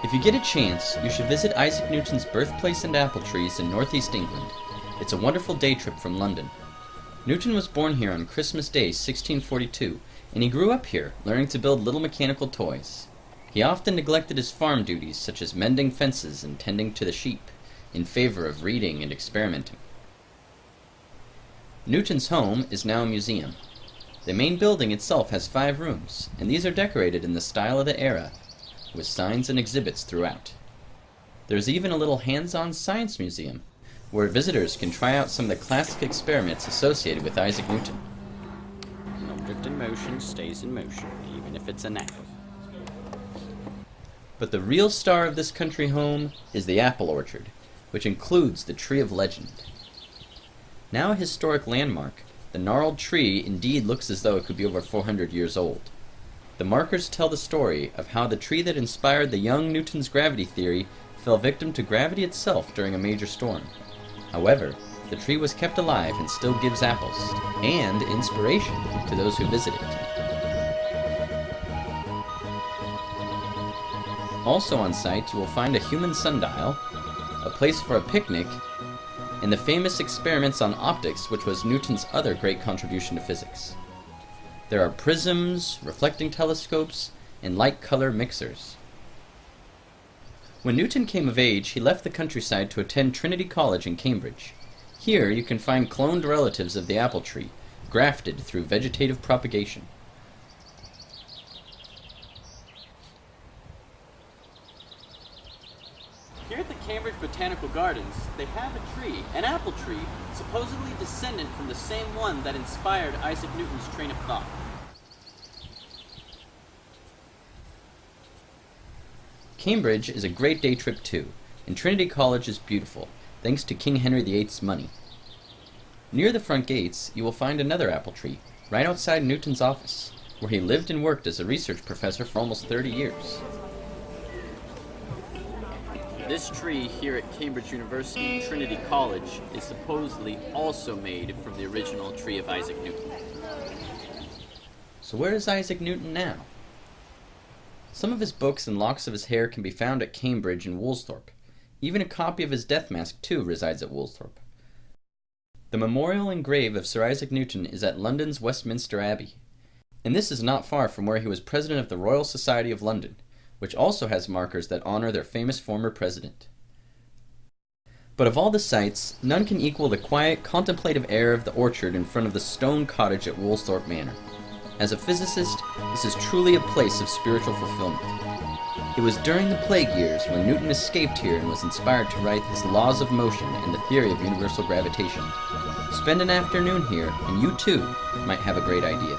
If you get a chance, you should visit Isaac Newton's birthplace and apple trees in northeast England. It's a wonderful day trip from London. Newton was born here on Christmas Day, 1642, and he grew up here, learning to build little mechanical toys. He often neglected his farm duties, such as mending fences and tending to the sheep, in favor of reading and experimenting. Newton's home is now a museum. The main building itself has 5 rooms, and these are decorated in the style of the era, with signs and exhibits throughout. There's even a little hands-on science museum, where visitors can try out some of the classic experiments associated with Isaac Newton. An object in motion stays in motion, even if it's an apple. But the real star of this country home is the apple orchard, which includes the Tree of Legend. Now a historic landmark, the gnarled tree indeed looks as though it could be over 400 years old. The markers tell the story of how the tree that inspired the young Newton's gravity theory fell victim to gravity itself during a major storm. However, the tree was kept alive and still gives apples, and inspiration to those who visit it. Also on site, you will find a human sundial, a place for a picnic, and the famous experiments on optics, which was Newton's other great contribution to physics. There are prisms, reflecting telescopes, and light-color mixers. When Newton came of age, he left the countryside to attend Trinity College in Cambridge. Here you can find cloned relatives of the apple tree, grafted through vegetative propagation. Here at the Cambridge Botanical Gardens, they have a tree, an apple tree, supposedly descendant from the same one that inspired Isaac Newton's train of thought. Cambridge is a great day trip too, and Trinity College is beautiful, thanks to King Henry VIII's money. Near the front gates, you will find another apple tree, right outside Newton's office, where he lived and worked as a research professor for almost 30 years. This tree here at Cambridge University, Trinity College, is supposedly also made from the original tree of Isaac Newton. So where is Isaac Newton now? Some of his books and locks of his hair can be found at Cambridge and Woolsthorpe. Even a copy of his death mask, too, resides at Woolsthorpe. The memorial and grave of Sir Isaac Newton is at London's Westminster Abbey, and this is not far from where he was president of the Royal Society of London, which also has markers that honor their famous former president. But of all the sights, none can equal the quiet, contemplative air of the orchard in front of the stone cottage at Woolsthorpe Manor. As a physicist, this is truly a place of spiritual fulfillment. It was during the plague years when Newton escaped here and was inspired to write his laws of motion and the theory of universal gravitation. Spend an afternoon here, and you too might have a great idea.